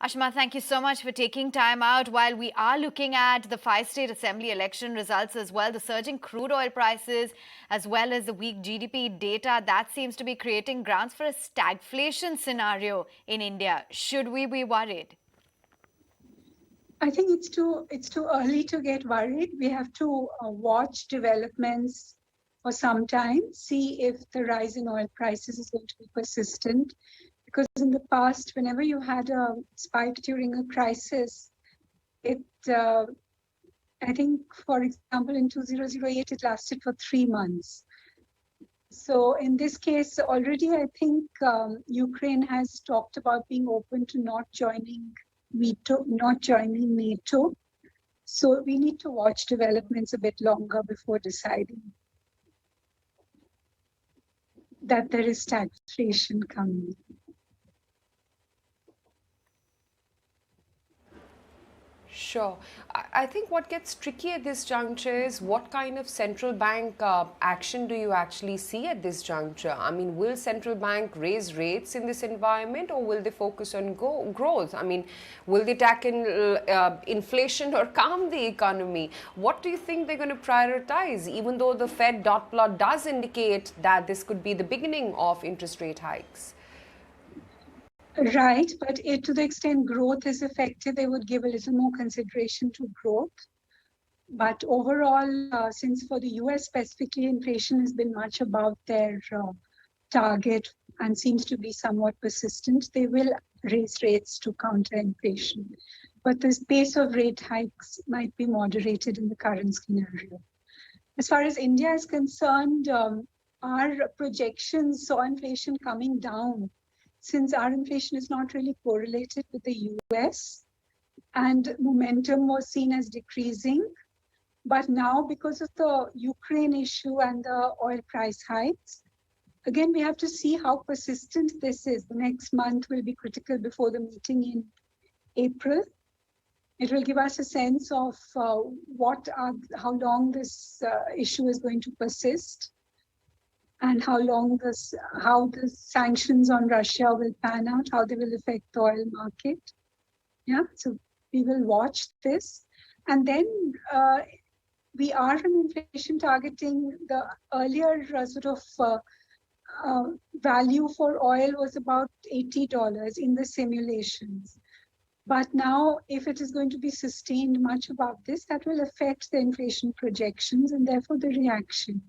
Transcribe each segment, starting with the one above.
Ashima, thank you so much for taking time out while we are looking at the 5-state assembly election results as well. The surging crude oil prices as well as the weak GDP data, that seems to be creating grounds for a stagflation scenario in India. Should we be worried? I think it's too early to get worried. We have to watch developments for some time, see if the rise in oil prices is going to be persistent. Because in the past, whenever you had a spike during a crisis, it I think, for example, in 2008, it lasted for 3 months. So in this case, already I think Ukraine has talked about being open to not joining NATO. So we need to watch developments a bit longer before deciding that there is stagflation coming. Sure. I think what gets tricky at this juncture is what kind of central bank action do you actually see at this juncture? I mean, will central bank raise rates in this environment, or will they focus on growth? I mean, will they tackle inflation or calm the economy? What do you think they're going to prioritize, even though the Fed dot plot does indicate that this could be the beginning of interest rate hikes? Right, but to the extent growth is affected, they would give a little more consideration to growth. But overall, since for the US specifically, inflation has been much above their target and seems to be somewhat persistent, they will raise rates to counter inflation. But the pace of rate hikes might be moderated in the current scenario. As far as India is concerned, our projections saw inflation coming down, since our inflation is not really correlated with the US, and momentum was seen as decreasing. But now, because of the Ukraine issue and the oil price hikes, again, we have to see how persistent this is. The next month will be critical before the meeting in April. It will give us a sense of how long this issue is going to persist, and how the sanctions on Russia will pan out, how they will affect the oil market. Yeah, so we will watch this. And then we are in inflation targeting the earlier value for oil was about $80 in the simulations. But now, if it is going to be sustained much above this, that will affect the inflation projections and therefore the reaction.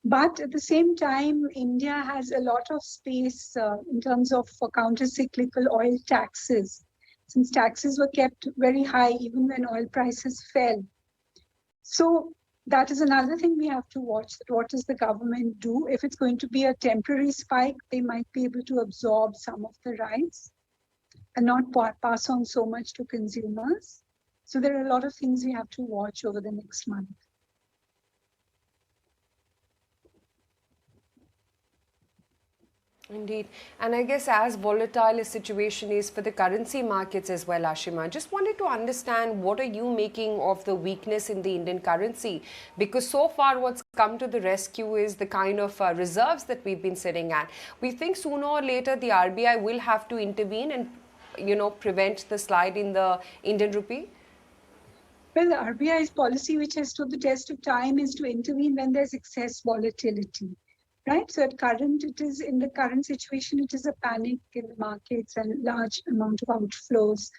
But at the same time, India has a lot of space in terms of counter-cyclical oil taxes, since taxes were kept very high even when oil prices fell. So that is another thing we have to watch. What does the government do? If it's going to be a temporary spike, they might be able to absorb some of the rise and not pass on so much to consumers. So there are a lot of things we have to watch over the next month. Indeed. And I guess as volatile a situation is for the currency markets as well, Ashima, just wanted to understand, what are you making of the weakness in the Indian currency? Because so far what's come to the rescue is the kind of reserves that we've been sitting at. We think sooner or later the RBI will have to intervene and prevent the slide in the Indian rupee? Well, the RBI's policy, which has stood the test of time, is to intervene when there's excess volatility, right? So in the current situation, it is a panic in the markets and large amount of outflows.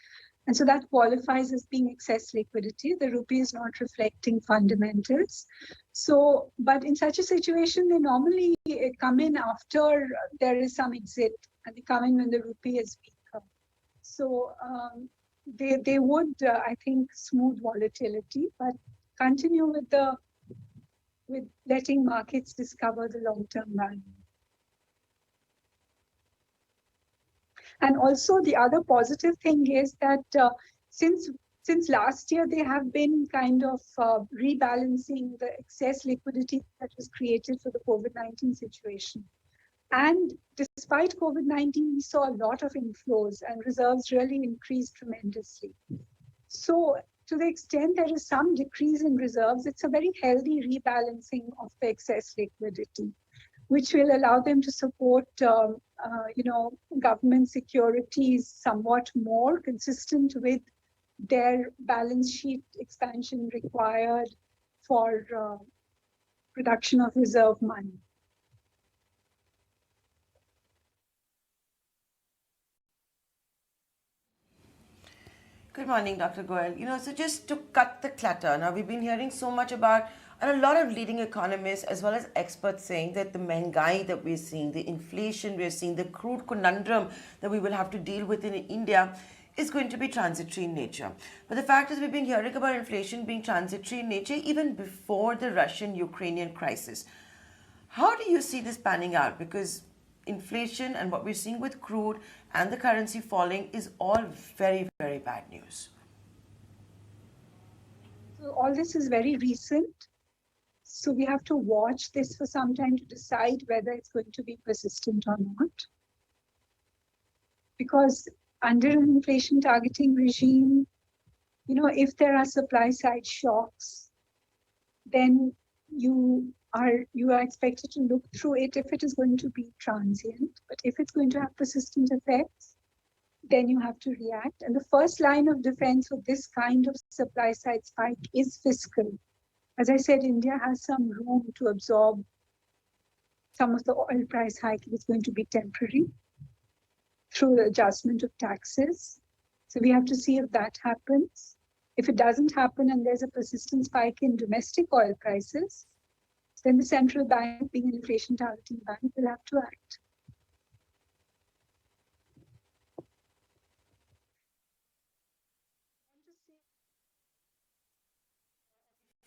And so that qualifies as being excess liquidity. The rupee is not reflecting fundamentals. So, but in such a situation, they normally come in after there is some exit, and they come in when the rupee is weaker. So they would, I think, smooth volatility, but continue with letting markets discover the long-term value. And also the other positive thing is that since last year, they have been kind of rebalancing the excess liquidity that was created for the COVID-19 situation. And despite COVID-19, we saw a lot of inflows and reserves really increased tremendously. So to the extent there is some decrease in reserves, it's a very healthy rebalancing of the excess liquidity. which will allow them to support, government securities somewhat more consistent with their balance sheet expansion required for production of reserve money. Good morning, Dr. Goyal. So just to cut the clutter, now we've been hearing so much about, and a lot of leading economists as well as experts saying that the Mehngai that we're seeing, the inflation we're seeing, the crude conundrum that we will have to deal with in India is going to be transitory in nature. But the fact is we've been hearing about inflation being transitory in nature even before the Russian-Ukrainian crisis. How do you see this panning out? Because inflation and what we're seeing with crude and the currency falling is all very, very bad news. So all this is very recent. So we have to watch this for some time to decide whether it's going to be persistent or not. Because under an inflation targeting regime, if there are supply side shocks, then you are expected to look through it if it is going to be transient. But if it's going to have persistent effects, then you have to react. And the first line of defense for this kind of supply side spike is fiscal. As I said, India has some room to absorb some of the oil price hike if it's going to be temporary through the adjustment of taxes. So we have to see if that happens. If it doesn't happen and there's a persistent spike in domestic oil prices, then the central bank, being an inflation targeting bank, will have to act.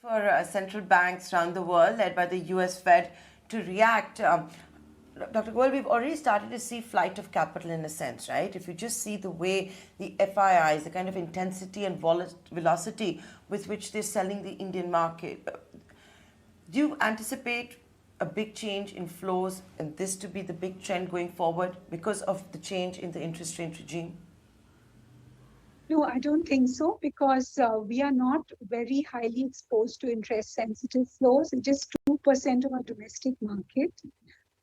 For central banks around the world, led by the US Fed, to react. Dr. Goyal, we've already started to see flight of capital in a sense, right? If you just see the way the FIIs, the kind of intensity and velocity with which they're selling the Indian market, do you anticipate a big change in flows and this to be the big trend going forward because of the change in the interest rate regime? No, I don't think so, because we are not very highly exposed to interest-sensitive flows. It's just 2% of our domestic market.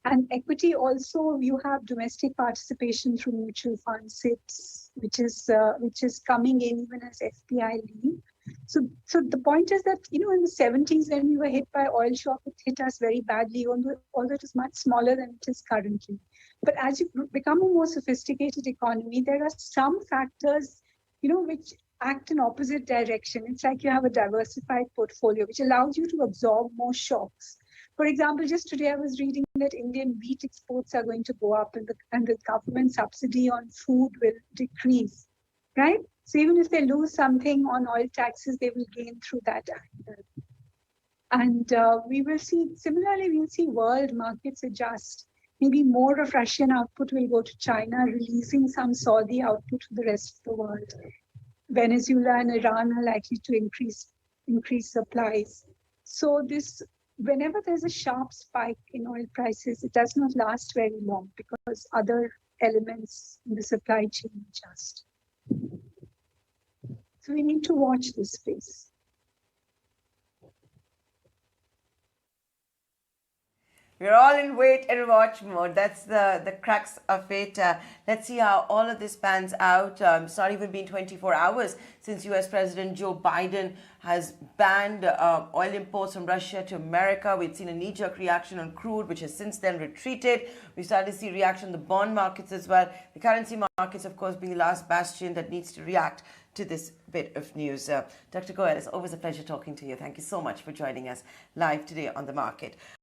And equity also, you have domestic participation through mutual fund SIPs, which is coming in even as FPI lead. So the point is that, in the 70s when we were hit by oil shock, it hit us very badly, although it is much smaller than it is currently. But as you become a more sophisticated economy, there are some factors, which act in opposite direction. It's like you have a diversified portfolio, which allows you to absorb more shocks. For example, just today I was reading that Indian wheat exports are going to go up and the government subsidy on food will decrease, right? So even if they lose something on oil taxes, they will gain through that angle. And we'll see world markets adjust. Maybe more of Russian output will go to China, releasing some Saudi output to the rest of the world. Venezuela and Iran are likely to increase supplies. So whenever there's a sharp spike in oil prices, it does not last very long because other elements in the supply chain adjust. So we need to watch this space. We're all in wait and watch mode. That's the crux of it. Let's see how all of this pans out. It's not even been 24 hours since US President Joe Biden has banned oil imports from Russia to America. We'd seen a knee-jerk reaction on crude, which has since then retreated. We started to see reaction in the bond markets as well. The currency markets, of course, being the last bastion that needs to react to this bit of news. Dr. Goyal, it's always a pleasure talking to you. Thank you so much for joining us live today on The Market.